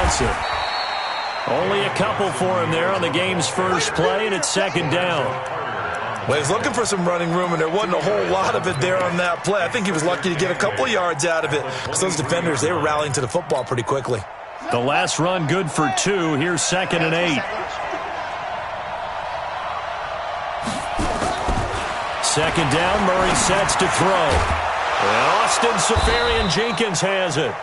Johnson. Only a couple for him there on the game's first play, and it's second down. Well, he's looking for some running room, and there wasn't a whole lot of it there on that play. I think he was lucky to get a couple of yards out of it because those defenders, they were rallying to the football pretty quickly. The last run good for 2. Here's 2nd and 8. Second down, Murray sets to throw. And Austin Seferian-Jenkins has it.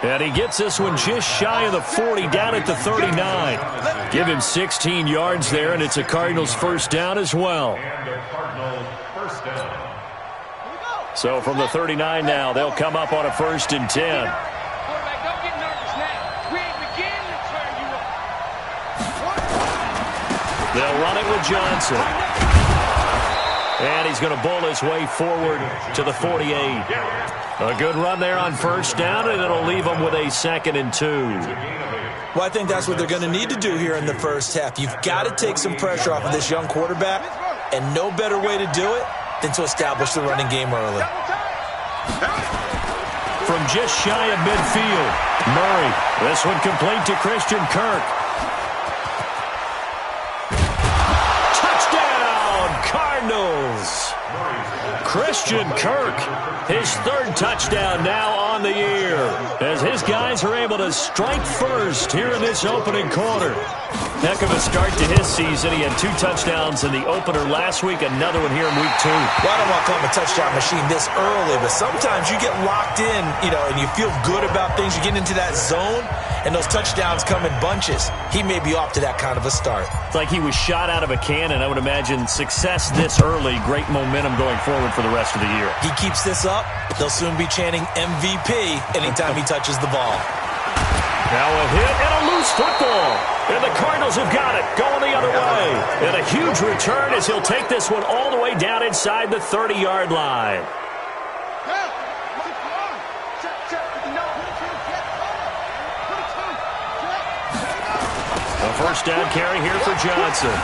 And he gets this one just shy of the 40, down at the 39. Give him 16 yards there, and it's a Cardinals first down as well. So from the 39 now, they'll come up on a 1st and 10. They'll run it with Johnson. And he's going to bull his way forward to the 48. A good run there on first down, and it'll leave them with a 2nd and 2. Well, I think that's what they're going to need to do here in the first half. You've got to take some pressure off of this young quarterback, and no better way to do it than to establish the running game early. From just shy of midfield, Murray. This one complete to Christian Kirk. Cardinals. Christian Kirk, his 3rd touchdown now on the year, as his guys are able to strike first here in this opening quarter. Heck of a start to his season. He had 2 touchdowns in the opener last week, another one here in week 2. Well, I don't want to call him a touchdown machine this early, but sometimes you get locked in, and you feel good about things. You get into that zone, and those touchdowns come in bunches. He may be off to that kind of a start. It's like he was shot out of a cannon. I would imagine success this early, great momentum going forward for the rest of the year. He keeps this up, they'll soon be chanting MVP anytime he touches the ball. Now a hit and a loose football. And the Cardinals have got it, going the other way. And a huge return as he'll take this one all the way down inside the 30-yard line. A first down carry here for Johnson.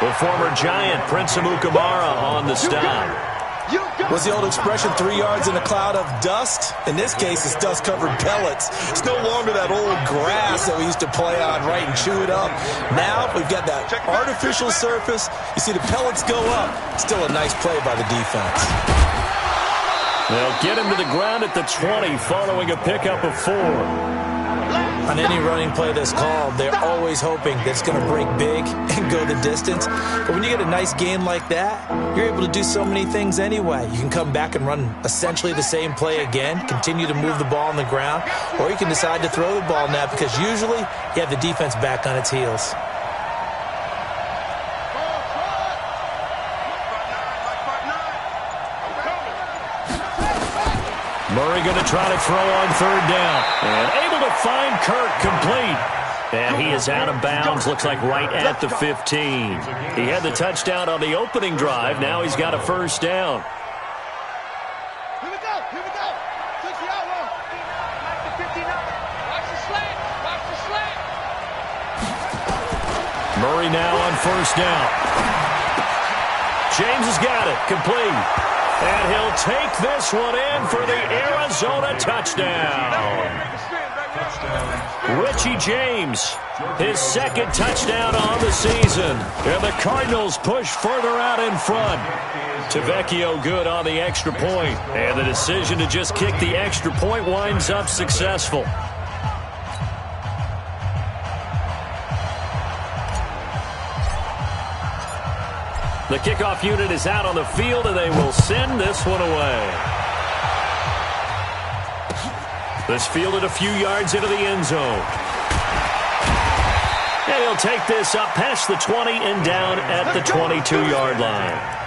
The former Giant, Prince Amukamara, on the stop. What's the old expression, 3 yards in a cloud of dust? In this case, it's dust-covered pellets. It's no longer that old grass that we used to play on, right, and chew it up. Now we've got that artificial surface. You see the pellets go up. Still a nice play by the defense. They'll get him to the ground at the 20 following a pickup of 4. On any running play that's called, they're always hoping that it's going to break big and go the distance. But when you get a nice gain like that, you're able to do so many things anyway. You can come back and run essentially the same play again, continue to move the ball on the ground, or you can decide to throw the ball now because usually you have the defense back on its heels. Murray going to try to throw on 3rd down. And able to find Kirk complete. And he is out of bounds, looks like right at the 15. He had the touchdown on the opening drive. Now he's got a first down. Here we go. Switch the out roll. Watch the 59. Watch the slant. Watch the slant. Murray now on first down. James has got it. Complete. And he'll take this one in for the Arizona touchdown. Richie James, his 2nd touchdown on the season. And the Cardinals push further out in front. Tavecchio good on the extra point. And the decision to just kick the extra point winds up successful. The kickoff unit is out on the field, and they will send this one away. This fielded a few yards into the end zone. And he'll take this up past the 20 and down at the 22-yard line.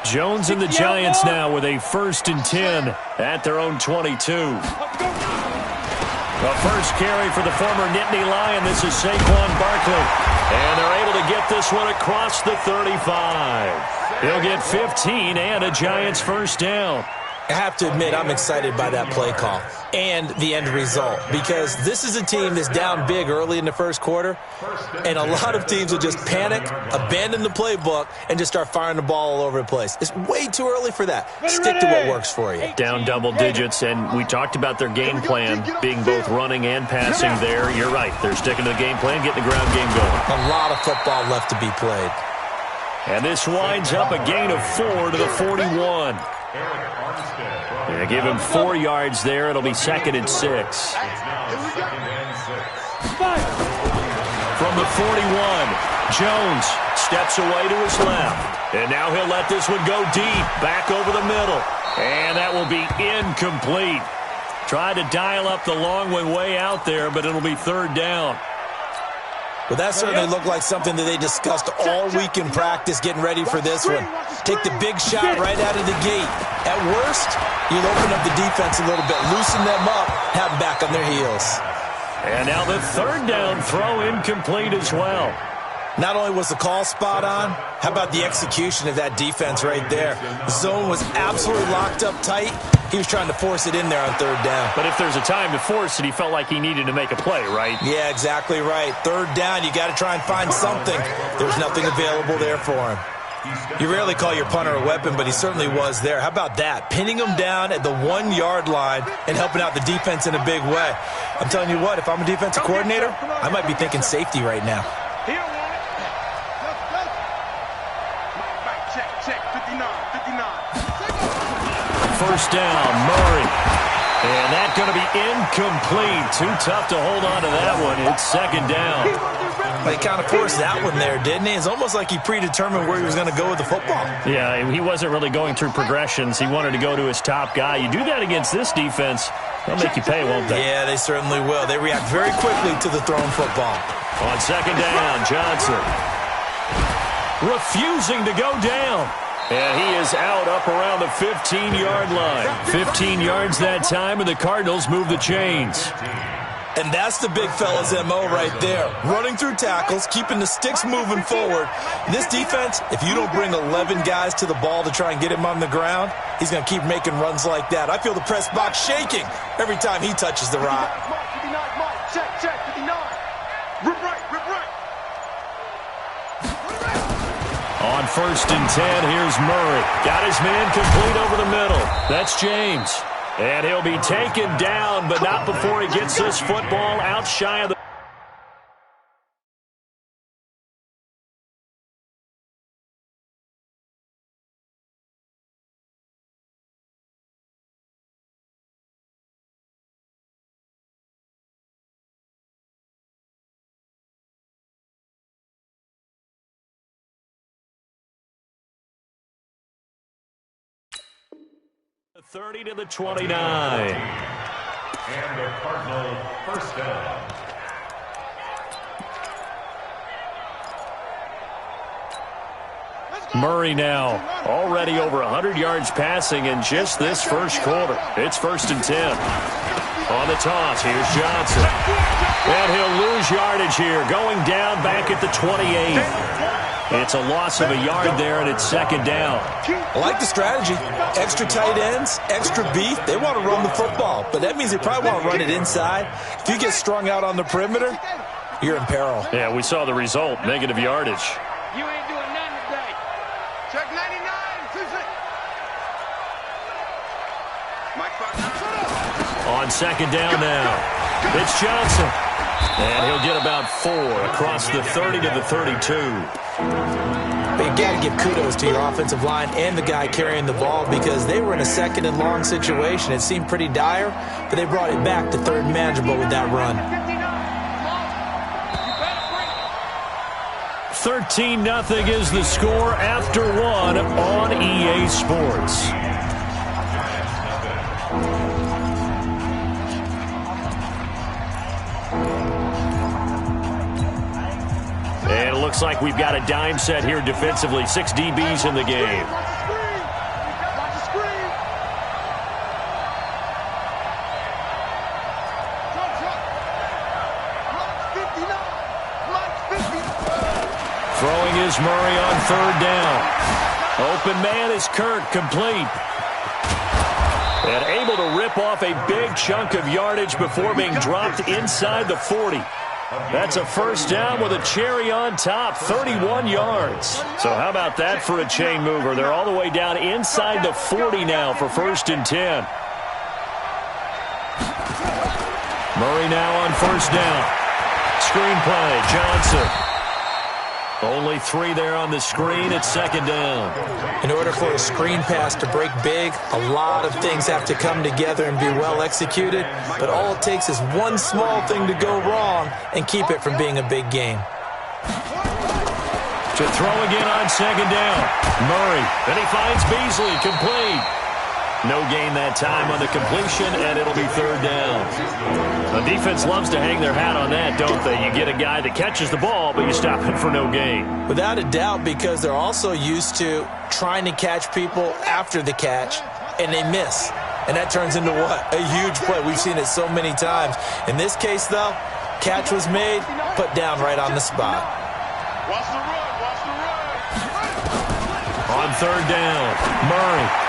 Jones and the Giants now with a 1st and 10 at their own 22. The first carry for the former Nittany Lion. This is Saquon Barkley. And they're able to get this one across the 35. He'll get 15 and a Giants first down. I have to admit, I'm excited by that play call and the end result, because this is a team that's down big early in the first quarter, and a lot of teams will just panic, abandon the playbook, and just start firing the ball all over the place. It's way too early for that. Stick to what works for you. Down double digits, and we talked about their game plan being both running and passing there. You're right. They're sticking to the game plan, getting the ground game going. A lot of football left to be played. And this winds up a gain of 4 to the 41. Yeah, give him 4 yards there. It'll be 2nd and 6. From the 41, Jones steps away to his left. And now he'll let this one go deep, back over the middle. And that will be incomplete. Tried to dial up the long one way out there, but it'll be 3rd down. Well, that certainly looked like something that they discussed all week in practice, getting ready for this one. Take the big shot right out of the gate. At worst, you'll open up the defense a little bit, loosen them up, have them back on their heels. And now the 3rd down throw incomplete as well. Not only was the call spot on, how about the execution of that defense right there? The zone was absolutely locked up tight. He was trying to force it in there on 3rd down. But if there's a time to force it, he felt like he needed to make a play, right? Yeah, exactly right. 3rd down, you got to try and find something. There's nothing available there for him. You rarely call your punter a weapon, but he certainly was there. How about that? Pinning him down at the 1-yard line and helping out the defense in a big way. I'm telling you what, if I'm a defensive coordinator, I might be thinking safety right now. First down, Murray. And that's going to be incomplete. Too tough to hold on to that one. It's 2nd down. But he kind of forced that one there, didn't he? It's almost like he predetermined where he was going to go with the football. Yeah, he wasn't really going through progressions. He wanted to go to his top guy. You do that against this defense, they'll make you pay, won't they? Yeah, they certainly will. They react very quickly to the thrown football. On 2nd down, Johnson refusing to go down. And he is out up around the 15-yard line. 15 yards that time, and the Cardinals move the chains. And that's the big fella's MO right there. Running through tackles, keeping the sticks moving forward. This defense, if you don't bring 11 guys to the ball to try and get him on the ground, he's going to keep making runs like that. I feel the press box shaking every time he touches the rock. Check, 59. Rip right. On 1st and 10, here's Murray. Got his man complete over the middle. That's James. And he'll be taken down, but not before he gets this football out shy of the... The 30 to the 29. And the Cardinal first down. Murray now already over 100 yards passing in just this first quarter. It's 1st and 10. On the toss, here's Johnson. And he'll lose yardage here, going down back at the 28. It's a loss of a yard there, and it's 2nd down. I like the strategy. Extra tight ends, extra beef. They want to run the football, but that means they probably want to run it inside. If you get strung out on the perimeter, you're in peril. Yeah, we saw the result, negative yardage. You ain't doing nothing today. Check 99. On 2nd down now, it's Johnson. And he'll get about 4 across the 30 to the 32. But you got to give kudos to your offensive line and the guy carrying the ball, because they were in a 2nd and long situation. It seemed pretty dire, but they brought it back to 3rd and manageable with that run. 13-0 is the score after 1 on EA Sports. And it looks like we've got a dime set here defensively. 6 DBs in the game. Throwing is Murray on 3rd down. Open man is Kirk, complete. And able to rip off a big chunk of yardage before being dropped inside the 40. That's a first down with a cherry on top, 31 yards. So how about that for a chain mover? They're all the way down inside the 40 now for 1st and 10. Murray now on first down. Screenplay, Johnson. Only 3 there on the screen at 2nd down. In order for a screen pass to break big, a lot of things have to come together and be well executed, but all it takes is one small thing to go wrong and keep it from being a big game. To throw again on 2nd down. Murray, and he finds Beasley, complete. No gain that time on the completion, and it'll be 3rd down. The defense loves to hang their hat on that, don't they? You get a guy that catches the ball, but you stop him for no gain. Without a doubt, because they're also used to trying to catch people after the catch, and they miss. And that turns into what? A huge play. We've seen it so many times. In this case, though, catch was made, put down right on the spot. Watch the run, watch the run. On 3rd down, Murray.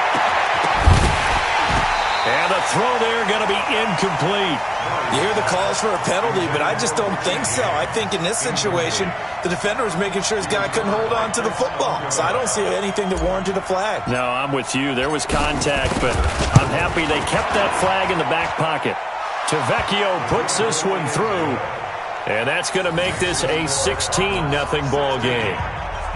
And the throw there going to be incomplete. You hear the calls for a penalty, but I just don't think so. I think in this situation, the defender was making sure his guy couldn't hold on to the football. So I don't see anything that warranted a flag. No, I'm with you. There was contact, but I'm happy they kept that flag in the back pocket. Tavecchio puts this one through, and that's going to make this a 16-0 ball game.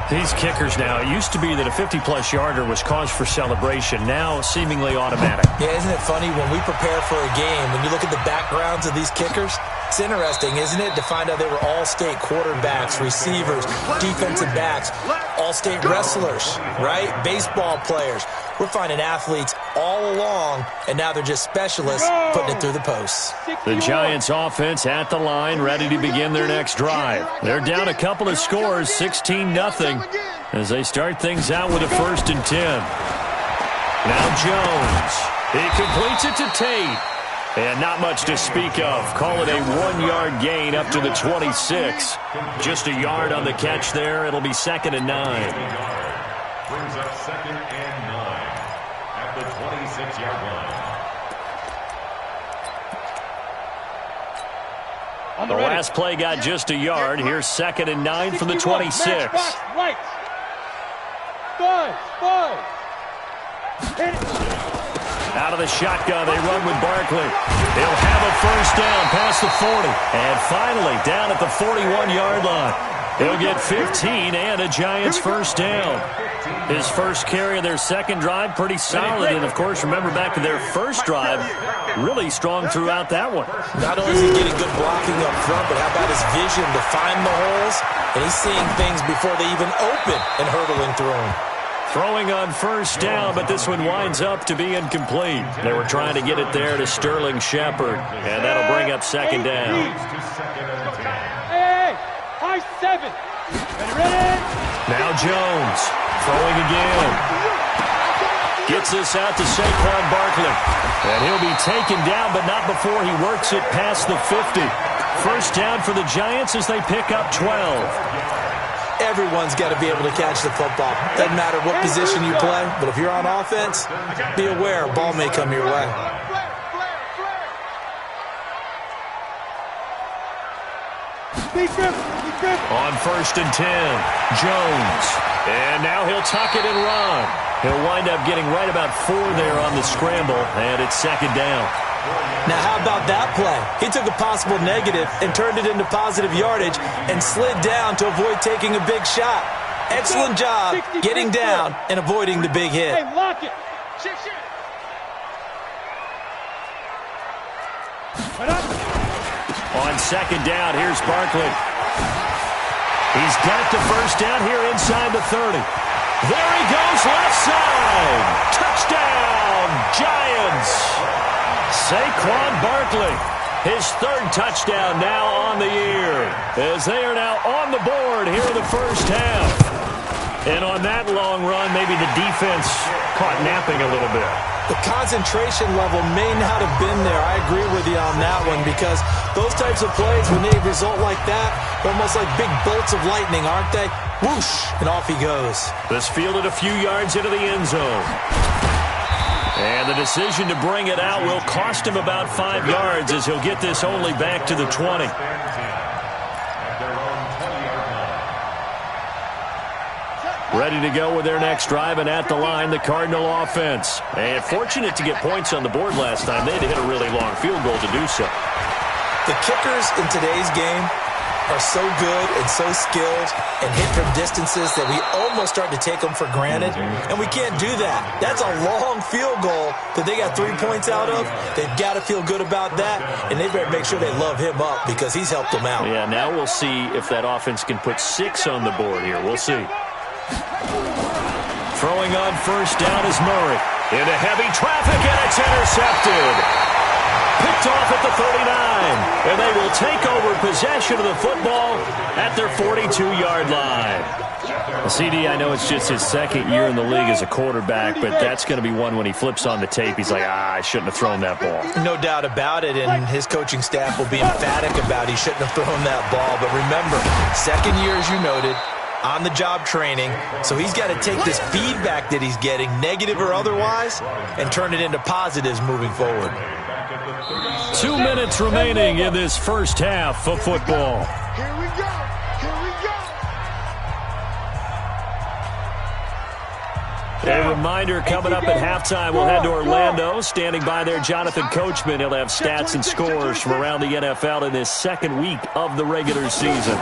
These kickers now, it used to be that a 50-plus yarder was cause for celebration. Now, seemingly automatic. Yeah, isn't it funny when we prepare for a game, when you look at the backgrounds of these kickers, it's interesting, isn't it, to find out they were all-state quarterbacks, receivers, defensive backs, all-state wrestlers, right? Baseball players. We're finding athletes all along, and now they're just specialists putting it through the posts. The Giants offense at the line, ready to begin their next drive. They're down a couple of scores, 16-0, as they start things out with a 1st and 10. Now Jones. He completes it to Tate. And not much to speak of. Call it a 1-yard gain up to the 26. Just a yard on the catch there. It'll be 2nd and 9. Brings up 2nd and 9 at the 26-yard line. The last play got just a yard. Here's 2nd and 9 from the 26. Right. 5. Out of the shotgun, they run with Barkley. He'll have a first down past the 40. And finally, down at the 41-yard line. He'll get 15 and a Giants first down. His first carry of their second drive, pretty solid. And, of course, remember back to their first drive, really strong throughout that one. Not only is he getting good blocking up front, but how about his vision to find the holes? And he's seeing things before they even open and hurdling through them. Throwing on first down, but this one winds up to be incomplete. They were trying to get it there to Sterling Shepard, and that'll bring up 2nd down. Hey, high 7. Ready? Now Jones, throwing again. Gets this out to Saquon Barkley. And he'll be taken down, but not before he works it past the 50. First down for the Giants as they pick up 12. Everyone's got to be able to catch the football. Doesn't matter what position you play, but if you're on offense, be aware a ball may come your way. On 1st and 10, Jones. And now he'll tuck it and run. He'll wind up getting right about 4 there on the scramble, and it's 2nd down. Now, how about that play? He took a possible negative and turned it into positive yardage and slid down to avoid taking a big shot. Excellent job getting down and avoiding the big hit. Hey, lock it. Shift. On 2nd down, here's Barkley. He's got the first down here inside the 30. There he goes, left side. Touchdown, Giants. Saquon Barkley, his 3rd touchdown now on the year, as they are now on the board here in the first half. And on that long run, maybe the defense caught napping a little bit. The concentration level may not have been there. I agree with you on that one, because those types of plays, when they result like that, they're almost like big bolts of lightning, aren't they? Whoosh, and off he goes. This fielded a few yards into the end zone. And the decision to bring it out will cost him about 5 yards as he'll get this only back to the 20. Ready to go with their next drive, and at the line, the Cardinal offense. And fortunate to get points on the board last time. They had to hit a really long field goal to do so. The kickers in today's game are so good and so skilled and hit from distances that we almost start to take them for granted, and we can't do that. That's a long field goal that they got 3 points out of. They've got to feel good about that, and they better make sure they love him up because he's helped them out. Yeah, now we'll see if that offense can put 6 on the board here. We'll see. Throwing on first down is Murray. Into heavy traffic, and it's intercepted. Picked off at the 39, and they will take over possession of the football at their 42-yard line. CD, I know it's just his second year in the league as a quarterback, but that's going to be one when he flips on the tape. He's like, I shouldn't have thrown that ball. No doubt about it, and his coaching staff will be emphatic about he shouldn't have thrown that ball. But remember, second year, as you noted, on-the-job training, so he's got to take this feedback that he's getting, negative or otherwise, and turn it into positives moving forward. 2 minutes remaining in this first half of football. Here we go. Here we go. A reminder coming up at halftime, we'll head to Orlando. Standing by there, Jonathan Coachman. He'll have stats and scores from around the NFL in this second week of the regular season.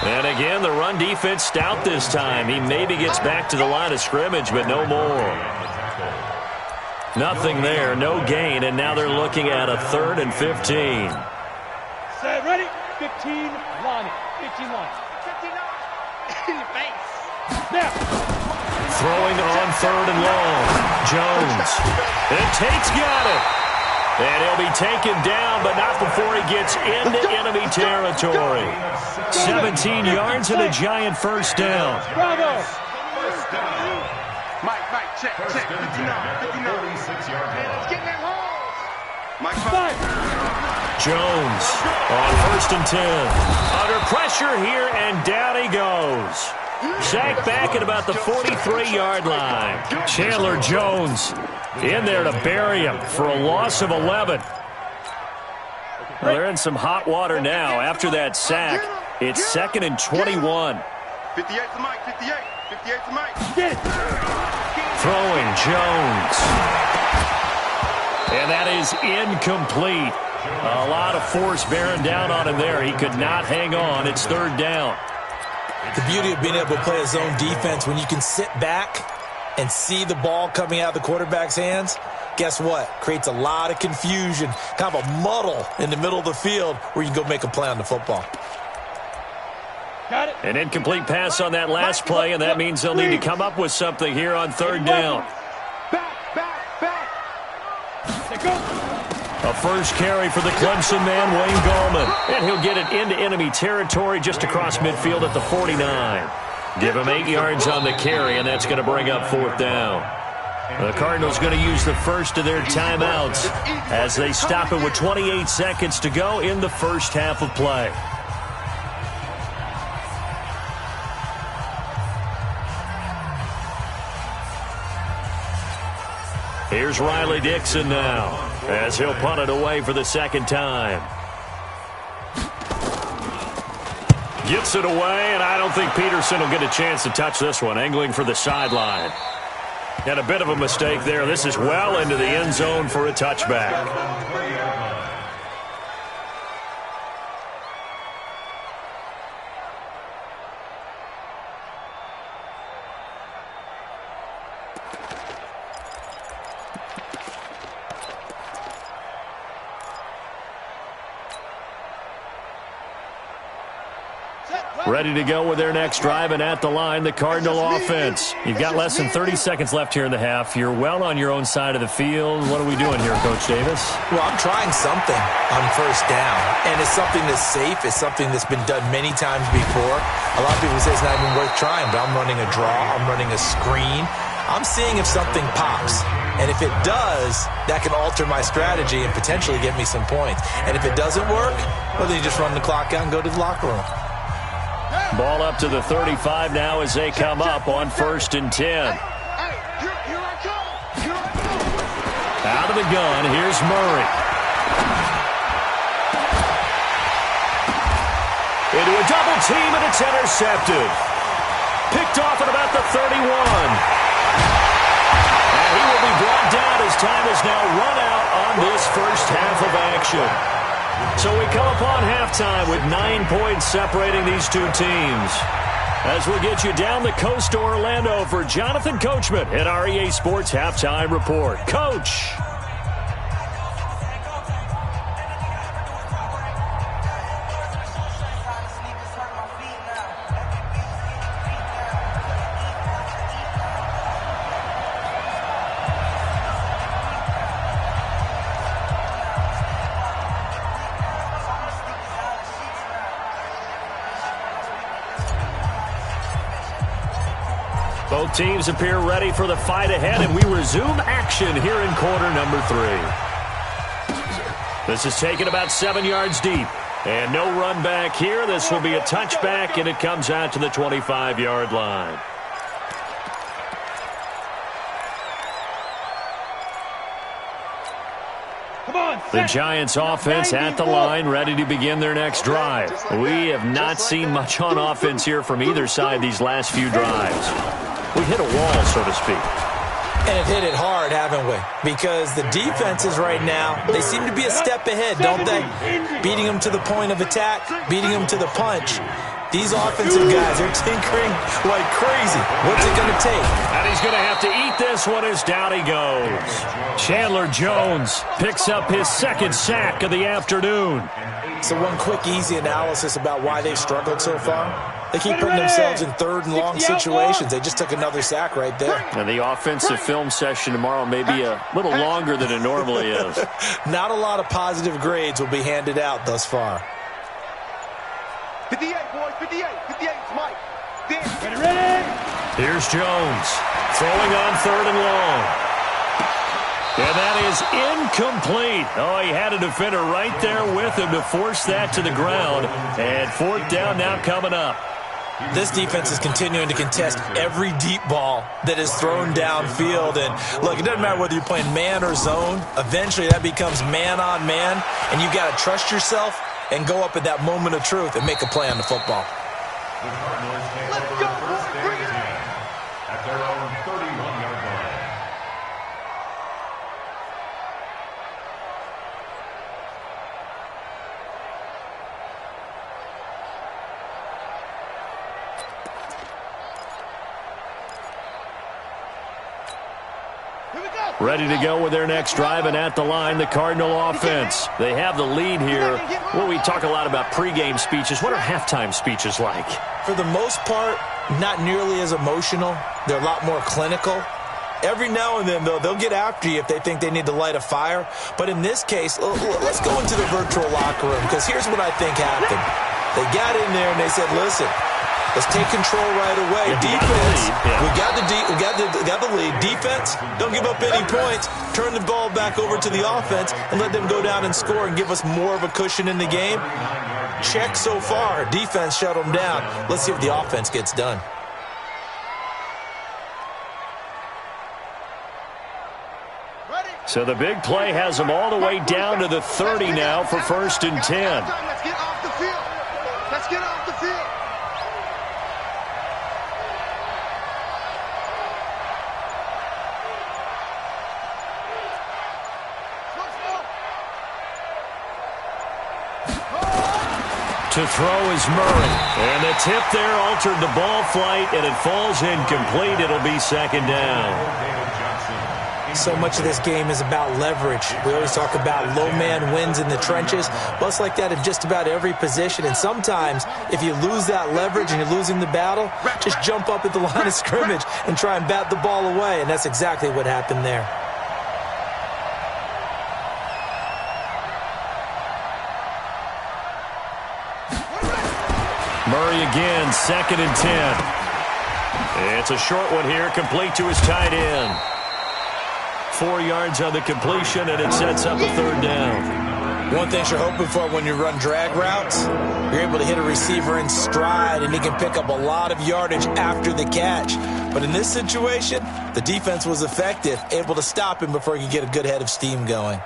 And again, the run defense stout this time. He maybe gets back to the line of scrimmage, but no more. Nothing there, no gain, and now they're looking at a 3rd and 15. Set, ready? 15, line it. 15, line. 15, face. Now. Throwing on 3rd and long. Jones. And Tate's got it. And he'll be taken down, but not before he gets into enemy territory. 17 yards and a giant first down. Bravo. Mike, check. 59, 59. Let's get that hole. Mike, Jones on 1st and 10. Under pressure here, and down he goes. Sacked back at about the 43-yard line. Chandler Jones in there to bury him for a loss of 11. Well, they're in some hot water now. After that sack, it's 2nd and 21. 58 to Mike, 58 to Mike. Throwing Jones. And that is incomplete. A lot of force bearing down on him there. He could not hang on. It's 3rd down. The beauty of being able to play a zone defense, when you can sit back and see the ball coming out of the quarterback's hands, guess what? Creates a lot of confusion, kind of a muddle in the middle of the field where you can go make a play on the football. Got it. An incomplete pass on that last play, and that means they'll need to come up with something here on 3rd down. Back. Let's go. A first carry for the Clemson man, Wayne Gallman. And he'll get it into enemy territory just across midfield at the 49. Give him 8 yards on the carry, and that's going to bring up 4th down. The Cardinals going to use the first of their timeouts as they stop it with 28 seconds to go in the first half of play. Here's Riley Dixon now as he'll punt it away for the 2nd time. Gets it away, and I don't think Peterson will get a chance to touch this one. Angling for the sideline. And a bit of a mistake there. This is well into the end zone for a touchback. Ready to go with their next drive, and at the line, the Cardinal offense. You've got less than 30 seconds left here in the half. You're well on your own side of the field. What are we doing here, Coach Davis? Well, I'm trying something on 1st down, and it's something that's safe. It's something that's been done many times before. A lot of people say it's not even worth trying, but I'm running a draw. I'm running a screen. I'm seeing if something pops. And if it does, that can alter my strategy and potentially get me some points. And if it doesn't work, well, then you just run the clock out and go to the locker room. Ball up to the 35 now as they come up on 1st and 10. out of the gun. Here's Murray. Into a double team, and it's intercepted. Picked off at about the 31. And he will be brought down as time is now run out on this first half of action. So we come upon halftime with 9 points separating these two teams. As we get you down the coast to Orlando for Jonathan Coachman at our EA Sports Halftime Report. Coach. Both teams appear ready for the fight ahead, and we resume action here in quarter number 3. This is taken about 7 yards deep, and no run back here. This will be a touchback, and it comes out to the 25-yard line. The Giants offense at the line, ready to begin their next drive. We have not seen much on offense here from either side these last few drives. We hit a wall, so to speak. And it hit it hard, haven't we? Because the defenses right now, they seem to be a step ahead, don't they? Beating them to the point of attack, beating them to the punch. These offensive guys are tinkering like crazy. What's it going to take? And he's going to have to eat this one as down he goes. Chandler Jones picks up his second sack of the afternoon. So one quick, easy analysis about why they've struggled so far. They keep putting themselves in third and long situations. They just took another sack right there. And the offensive film session tomorrow may be a little longer than it normally is. Not a lot of positive grades will be handed out thus far. 58, boys, 58, 58, Mike. Ready? Here's Jones throwing on third and long. And that is incomplete. Oh, he had a defender right there with him to force that to the ground. And fourth down now coming up. This defense is continuing to contest every deep ball that is thrown downfield. And, look, it doesn't matter whether you're playing man or zone. Eventually, that becomes man on man. And you've got to trust yourself and go up at that moment of truth and make a play on the football. Let's go, boys, bring it on. At their own 31-yard line. Ready to go with their next drive, and at the line, the Cardinal offense. They have the lead here. Well, we talk a lot about pregame speeches. What are halftime speeches like? For the most part, not nearly as emotional. They're a lot more clinical. Every now and then, though, they'll get after you if they think they need to light a fire. But in this case, let's go into the virtual locker room, because here's what I think happened. They got in there and they said, listen, let's take control right away. Defense, we got the lead. Defense, don't give up any points. Turn the ball back over to the offense and let them go down and score and give us more of a cushion in the game. Check so far. Defense shut them down. Let's see if the offense gets done. So the big play has them all the way down to the 30 now for 1st and 10. Let's get off the field. Let's get off the field. To throw is Murray. And the tip there altered the ball flight, and it falls incomplete. It'll be 2nd down. So much of this game is about leverage. We always talk about low man wins in the trenches. Well, it's like that in just about every position. And sometimes, if you lose that leverage and you're losing the battle, just jump up at the line of scrimmage and try and bat the ball away. And that's exactly what happened there. Murray again, 2nd and 10. It's a short one here, complete to his tight end. 4 yards on the completion, and it sets up a 3rd down. One thing you're hoping for when you run drag routes, you're able to hit a receiver in stride, and he can pick up a lot of yardage after the catch. But in this situation, The defense was effective, able to stop him before he could get a good head of steam going.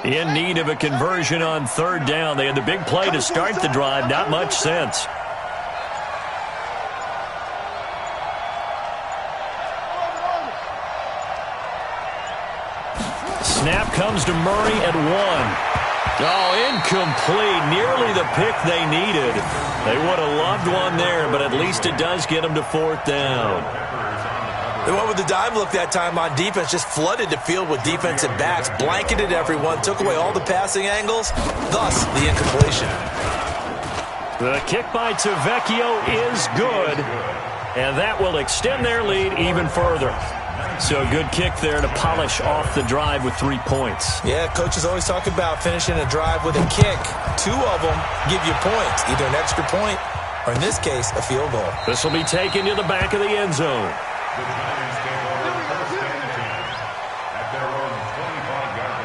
In need of a conversion on third down. They had the big play to start the drive. Not much sense. Snap comes to Murray at 1. Oh, incomplete. Nearly the pick they needed. They would have loved one there, but at least it does get them to fourth down. They went with the dime look that time on defense, just flooded the field with defensive backs, blanketed everyone, took away all the passing angles, thus the incompletion. The kick by Tavecchio is good, and that will extend their lead even further. So a good kick there to polish off the drive with 3 points. Yeah, coaches always talk about finishing a drive with a kick. 2 of them give you points, either an extra point or, in this case, a field goal. This will be taken to the back of the end zone. The Giants take over first and 10 at their own 25-yard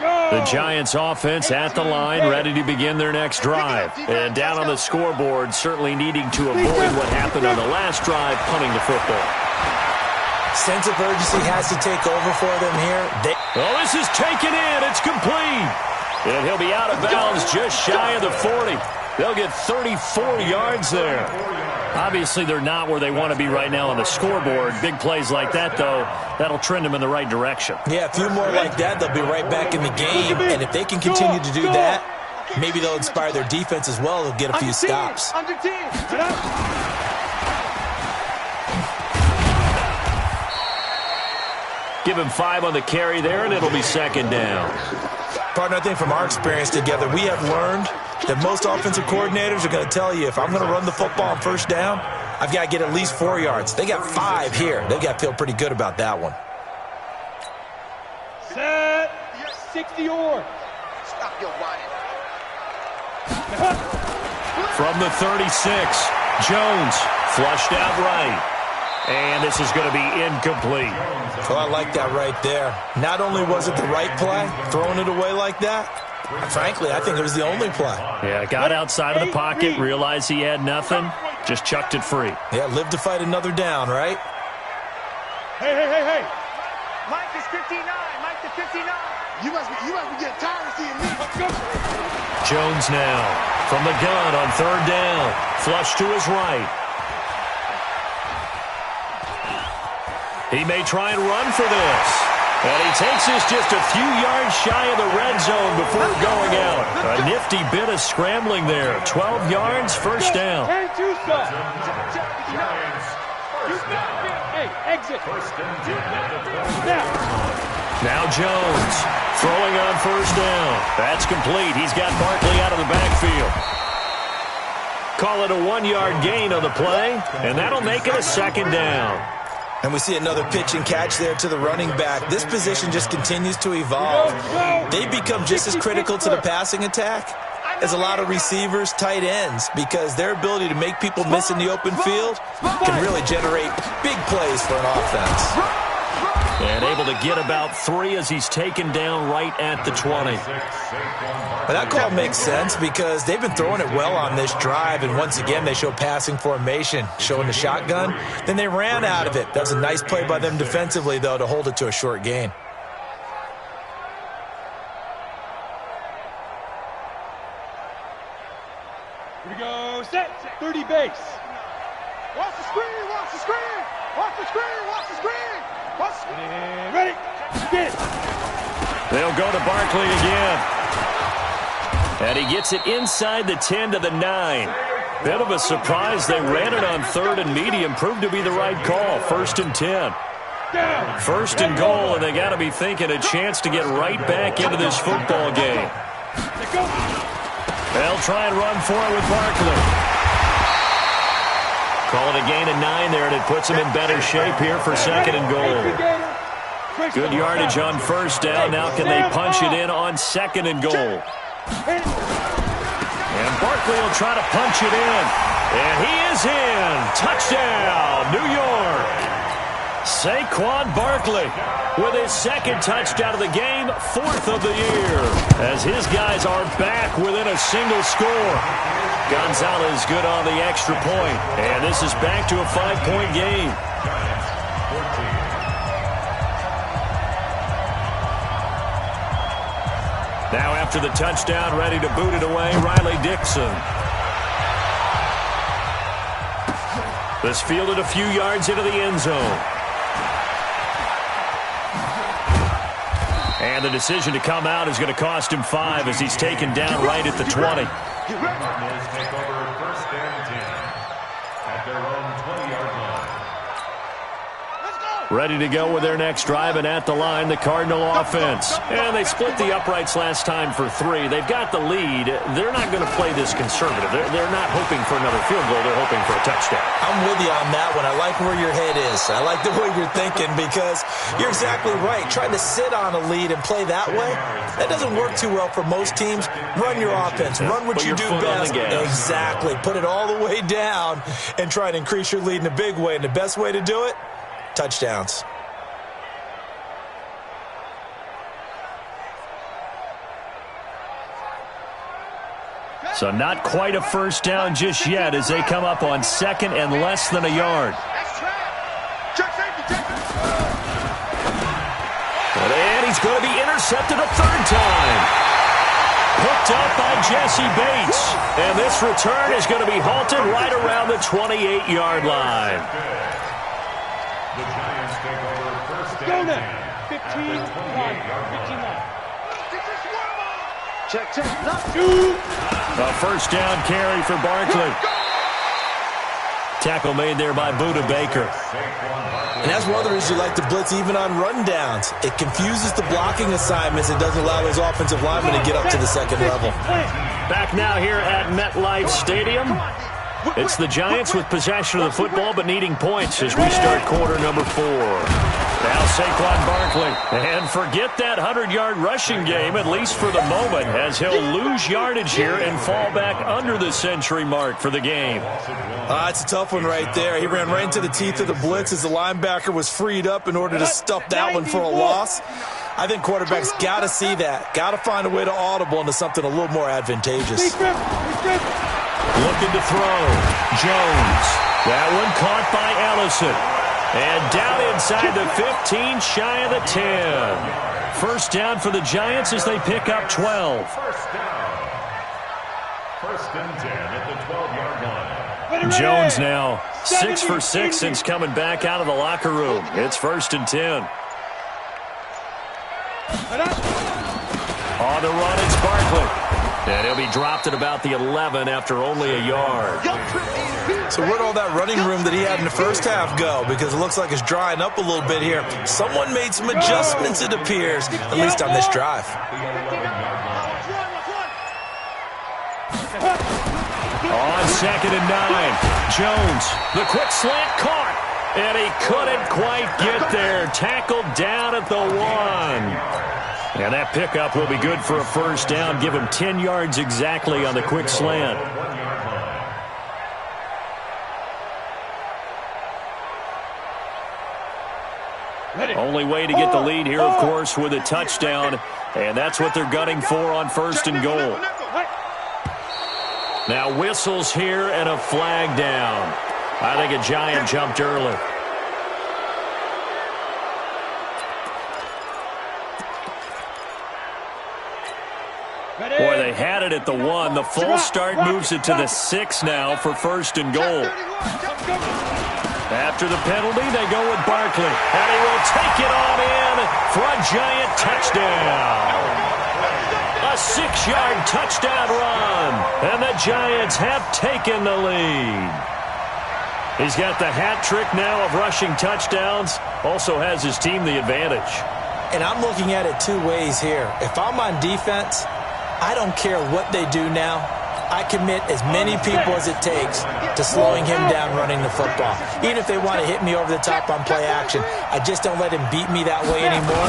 line. The Giants offense at the line, ready to begin their next drive. And down on the scoreboard, certainly needing to avoid what happened on the last drive, punting the football. Sense of urgency has to take over for them here. Oh, this is taken in. It's complete. And he'll be out of bounds just shy of the 40. They'll get 34 yards there. Obviously, they're not where they want to be right now on the scoreboard. Big plays like that, though, that'll trend them in the right direction. Yeah, a few more like that, they'll be right back in the game. And if they can continue to do that, maybe they'll inspire their defense as well. They'll get a few stops. Give him 5 on the carry there, and it'll be second down. Partner, I think from our experience together, we have learned that most offensive coordinators are going to tell you, if I'm going to run the football on first down, I've got to get at least 4 yards. They got 5 here. They've got to feel pretty good about that one. Set. 60 yards. Stop your whining. From the 36, Jones flushed out right. And this is going to be incomplete. Well, I like that right there. Not only was it the right play, throwing it away like that, frankly, I think it was the only play. Yeah, got outside of the pocket, realized he had nothing, just chucked it free. Yeah, live to fight another down, right? Hey. Mike is 59. Mike to 59. You must be getting tired of seeing me. Jones now from the gun on third down. Flush to his right. He may try and run for this. And he takes this just a few yards shy of the red zone before going out. A nifty bit of scrambling there. 12 yards, first down. Hey, exit. Now Jones throwing on first down. That's complete. He's got Barkley out of the backfield. Call it a 1-yard gain on the play, and that'll make it a second down. And we see another pitch and catch there to the running back. This position just continues to evolve. They become just as critical to the passing attack as a lot of receivers, tight ends, because their ability to make people miss in the open field can really generate big plays for an offense. And able to get about 3 as he's taken down right at the 20. But that call makes sense because they've been throwing it well on this drive, and once again they show passing formation, showing the shotgun. Then they ran out of it. That was a nice play by them defensively, though, to hold it to a short gain. Here we go. Set. 30 base. Watch the screen. Watch the screen. Watch the screen. Watch the screen. Watch the screen. Ready. Get it. They'll go to Barkley again. And he gets it inside the 10 to the 9. Bit of a surprise. They ran it on third and medium. Proved to be the right call. First and 10. First and goal, and they got to be thinking a chance to get right back into this football game. They'll try and run for it with Barkley. Call it a gain of 9 there, and it puts them in better shape here for second and goal. Good yardage on first down. Now can they punch it in on second and goal? And Barkley will try to punch it in. And he is in. Touchdown, New York. Saquon Barkley with his second touchdown of the game, 4th of the year, as his guys are back within a single score. Gonzalez good on the extra point, and this is back to a 5-point game. Now after the touchdown, ready to boot it away, Riley Dixon. This fielded a few yards into the end zone. And the decision to come out is going to cost him 5 as he's taken down right at the 20. Cardinals take over 1st and 10 at their own 20-yard line. Ready to go with their next drive, and at the line, the Cardinal offense. And they split the uprights last time for 3. They've got the lead. They're not going to play this conservative. They're not hoping for another field goal. They're hoping for a touchdown. I'm with you on that one. I like where your head is. I like the way you're thinking because you're exactly right. Trying to sit on a lead and play that way, that doesn't work too well for most teams. Run your offense. Run what you do best. Exactly. Put it all the way down and try to increase your lead in a big way. And the best way to do it, touchdowns. So not quite a first down just yet as they come up on 2nd and less than a yard. And he's going to be intercepted a 3rd time. Hooked up by Jesse Bates. And this return is going to be halted right around the 28-yard line. The Giants take over 1st Go and now. 10 at the 15-1. 28-yard line. Check. Not 2. A first down carry for Barkley. Tackle made there by Buda Baker. And that's one of the reasons you like to blitz even on rundowns. It confuses the blocking assignments and doesn't allow those offensive linemen to get up to the 2nd level. Back now here at MetLife Stadium. It's the Giants with possession of the football but needing points as we start quarter number 4. Now Saquon Barkley. And forget that 100-yard rushing game, at least for the moment, as he'll lose yardage here and fall back under the century mark for the game. It's a tough one right there. He ran right into the teeth of the blitz as the linebacker was freed up in order to stuff that one for a loss. I think quarterbacks got to see that. Got to find a way to audible into something a little more advantageous. Looking to throw. Jones. That one caught by Ellison. And down inside the 15, shy of the 10. First down for the Giants as they pick up 12. First down. 1st and 10 at the 12-yard line. Jones now 6 for 6 since coming back out of the locker room. It's 1st and 10. On the run, it's Barkley. And he'll be dropped at about the 11 after only a yard. So where'd all that running room that he had in the first half go? Because it looks like it's drying up a little bit here. Someone made some adjustments, it appears, at least on this drive. On 2nd and 9, Jones, the quick slant caught. And he couldn't quite get there. Tackled down at the 1. And that pickup will be good for a first down. Give him 10 yards exactly on the quick slant. Only way to get the lead here, of course, with a touchdown. And that's what they're gunning for on 1st and goal. Now whistles here and a flag down. I think a Giant jumped early. Boy, they had it at the 1. The false start moves it to the 6 now for 1st and goal. After the penalty, they go with Barkley. And he will take it on in for a Giant touchdown. A 6-yard touchdown run. And the Giants have taken the lead. He's got the hat trick now of rushing touchdowns. Also has his team the advantage. And I'm looking at it 2 ways here. If I'm on defense, I don't care what they do now. I commit as many people as it takes to slowing him down running the football. Even if they want to hit me over the top on play action, I just don't let him beat me that way anymore.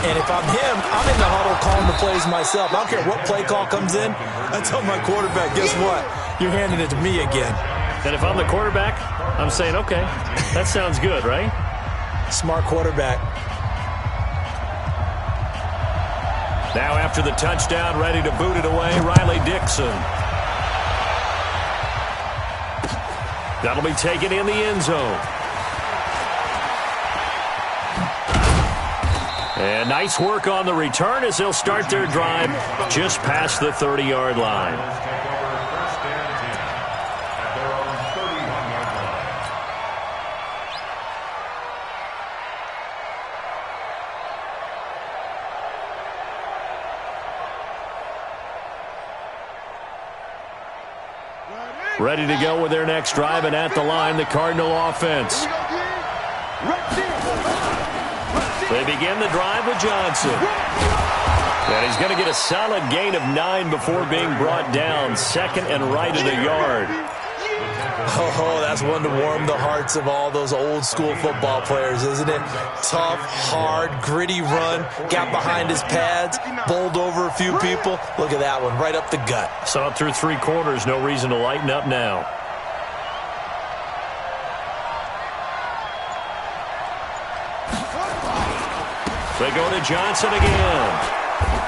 And if I'm him, I'm in the huddle calling the plays myself. I don't care what play call comes in. I tell my quarterback, guess what? You're handing it to me again. And if I'm the quarterback, I'm saying, okay, that sounds good, right? Smart quarterback. Now after the touchdown, ready to boot it away, Riley Dixon. That'll be taken in the end zone. And nice work on the return as they'll start their drive just past the 30-yard line. Ready to go with their next drive, and at the line, the Cardinal offense. They begin the drive with Johnson. And he's going to get a solid gain of 9 before being brought down, second and right of the yard. Oh, that's one to warm the hearts of all those old school football players, isn't it? Tough, hard, gritty run, got behind his pads, bowled over a few people. Look at that one, right up the gut. Saw it through 3 quarters, no reason to lighten up now. They go to Johnson again.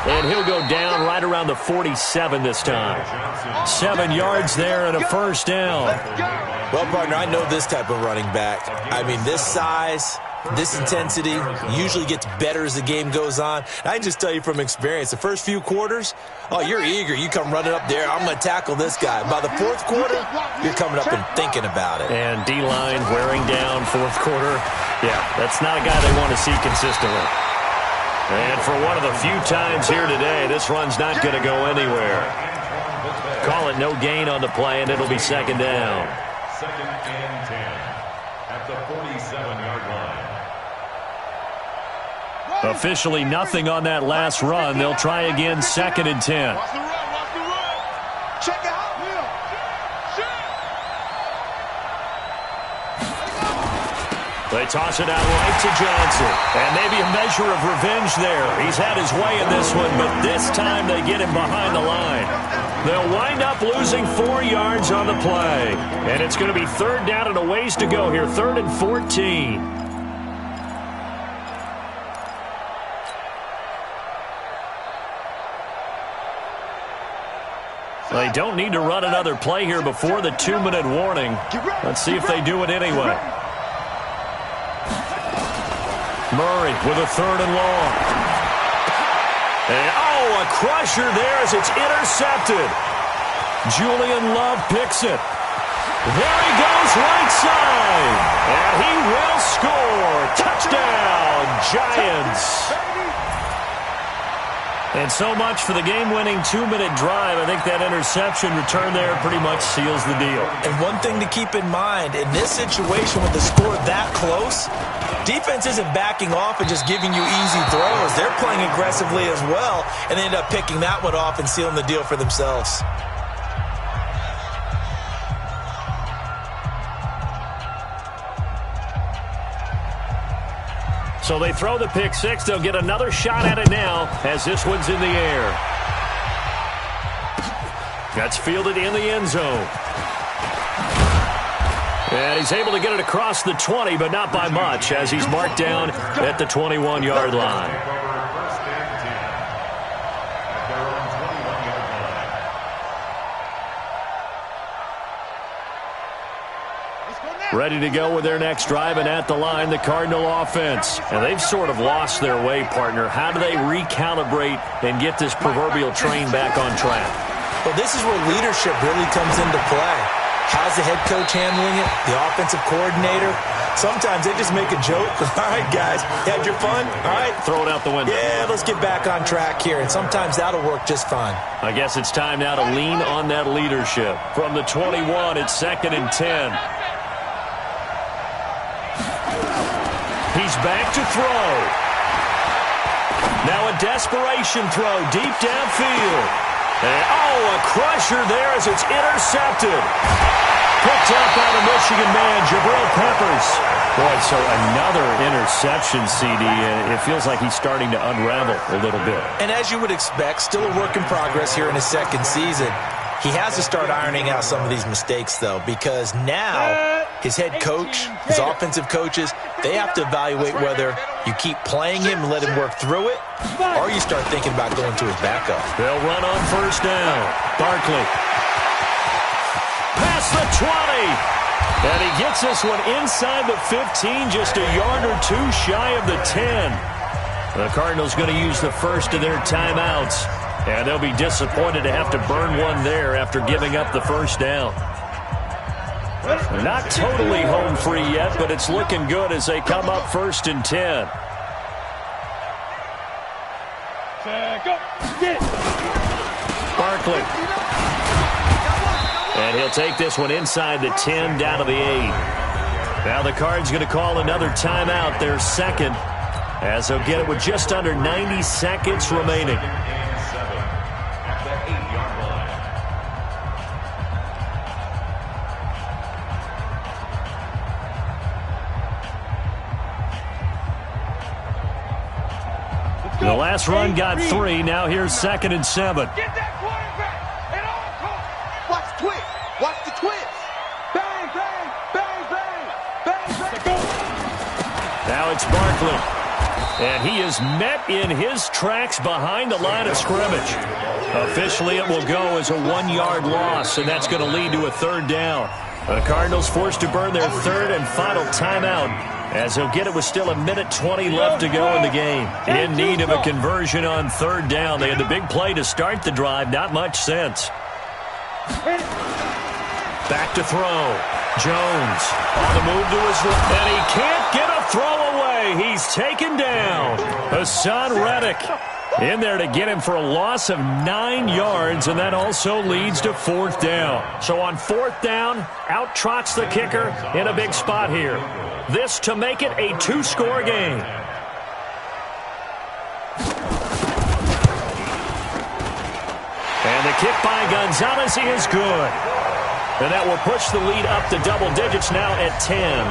And he'll go down right around the 47 this time. 7 yards there and a first down. Well, partner, I know this type of running back. I mean, this size, this intensity usually gets better as the game goes on. I can just tell you from experience, the first few quarters, oh, you're eager. You come running up there, I'm going to tackle this guy. By the 4th quarter, you're coming up and thinking about it. And D-line wearing down 4th quarter. Yeah, that's not a guy they want to see consistently. And for one of the few times here today, this run's not going to go anywhere. Call it no gain on the play, and it'll be second down. Second and 10 at the 47-yard line. Officially nothing on that last run. They'll try again, second and 10. Watch the run, watch the run. Check out. They toss it out right to Johnson. And maybe a measure of revenge there. He's had his way in this one, but this time they get him behind the line. They'll wind up losing 4 yards on the play. And it's going to be 3rd down and a ways to go here, 3rd and 14. They don't need to run another play here before the 2-minute warning. Let's see if they do it anyway. Murray with a 3rd and long. And, oh, a crusher there as it's intercepted. Julian Love picks it. There he goes right side. And he will score. Touchdown, Giants. And so much for the game-winning 2-minute drive. I think that interception return there pretty much seals the deal. And one thing to keep in mind, in this situation with the score that close, defense isn't backing off and just giving you easy throws. They're playing aggressively as well, and they end up picking that one off and sealing the deal for themselves. So they throw the pick six. They'll get another shot at it now as this one's in the air. That's fielded in the end zone. And he's able to get it across the 20, but not by much, as he's marked down at the 21-yard line. Ready to go with their next drive, and at the line, the Cardinal offense. And they've sort of lost their way, partner. How do they recalibrate and get this proverbial train back on track? Well, this is where leadership really comes into play. How's the head coach handling it? The offensive coordinator? Sometimes they just make a joke. All right, guys, you had your fun? All right. Throw it out the window. Yeah, let's get back on track here. And sometimes that'll work just fine. I guess it's time now to lean on that leadership. From the 21, it's 2nd and 10. He's back to throw. Now a desperation throw deep downfield. And, oh, a crusher there as it's intercepted. Picked up by the Michigan man, Jabril Peppers. Boy, so another interception, CD. It feels like he's starting to unravel a little bit. And as you would expect, still a work in progress here in his second season. He has to start ironing out some of these mistakes, though, because now his head coach, his offensive coaches, they have to evaluate whether you keep playing him and let him work through it, or you start thinking about going to his backup. They'll run on first down. Barkley. Past the 20. And he gets this one inside the 15, just a yard or two shy of the 10. The Cardinals going to use the first of their timeouts. And they'll be disappointed to have to burn one there after giving up the first down. Not totally home free yet, but it's looking good as they come up first and 10. Barkley. And he'll take this one inside the 10, down to the 8. Now the Cards going to call another timeout, their second, as they'll get it with just under 90 seconds remaining. The last run got 3. Now here's 2nd and 7. Get that quarterback at all costs. Watch the twist. Watch the twist. Bang, bang, bang, bang, bang, bang. Go. Now it's Barkley. And he is met in his tracks behind the line of scrimmage. Officially, it will go as a 1-yard loss, and that's going to lead to a 3rd down. The Cardinals forced to burn their 3rd and final timeout, as they'll get it with still 1:20 left to go in the game. In need of a conversion on 3rd down. They had the big play to start the drive. Not much sense. Back to throw. Jones on the move to his left. And he can't get a throw away. He's taken down. Hassan Reddick in there to get him for a loss of 9 yards, and that also leads to 4th down. So on 4th down, out trots the kicker in a big spot here. This to make it a 2-score game. And the kick by Gonzalez is good. And that will push the lead up to double digits now at 10.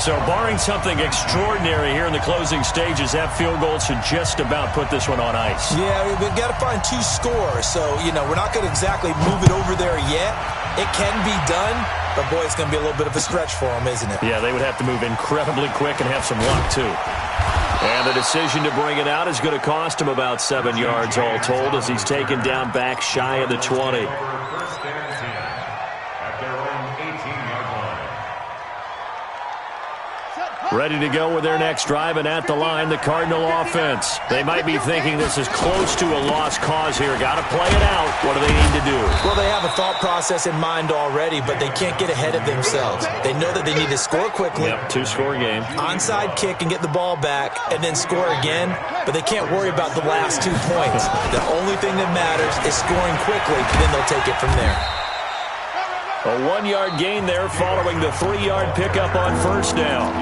So barring something extraordinary here in the closing stages, that field goal should just about put this one on ice. Yeah, we've got to find 2 scores. So, we're not going to exactly move it over there yet. It can be done, but, boy, it's going to be a little bit of a stretch for them, isn't it? Yeah, they would have to move incredibly quick and have some luck, too. And the decision to bring it out is going to cost him about 7 yards all told, as he's taken down back shy of the 20. First and 10 at their own 18-yard line. Ready to go with their next drive, and at the line, the Cardinal offense. They might be thinking this is close to a lost cause here. Got to play it out. What do they need to do? Well, they have a thought process in mind already, but they can't get ahead of themselves. They know that they need to score quickly. Yep, 2-score game. Onside kick and get the ball back, and then score again, but they can't worry about the last 2 points. The only thing that matters is scoring quickly, then they'll take it from there. A 1-yard gain there following the 3-yard pickup on first down.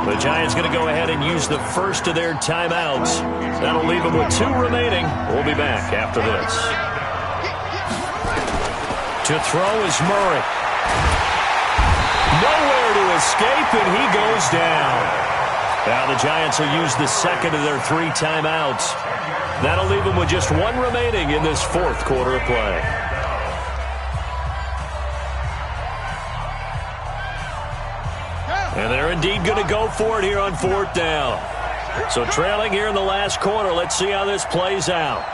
The Giants going to go ahead and use the first of their timeouts. That'll leave them with 2 remaining. We'll be back after this. To throw is Murray. Nowhere to escape, and he goes down. Now the Giants will use the second of their 3 timeouts. That'll leave them with just 1 remaining in this 4th quarter of play. And they're indeed going to go for it here on 4th down. So trailing here in the last quarter. Let's see how this plays out.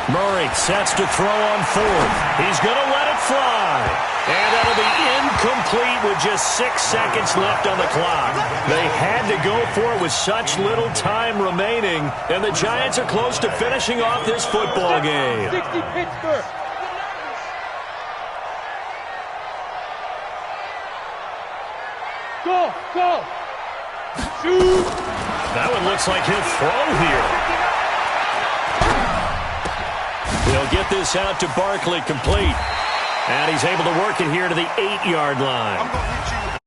Murray sets to throw on 4th. He's going to let it fly. And that'll be incomplete with just 6 seconds left on the clock. They had to go for it with such little time remaining. And the Giants are close to finishing off this football game. 60 Pittsburgh. Go, go. Shoot. That one looks like he'll throw here. He'll get this out to Barkley, complete. And he's able to work it here to the 8-yard line.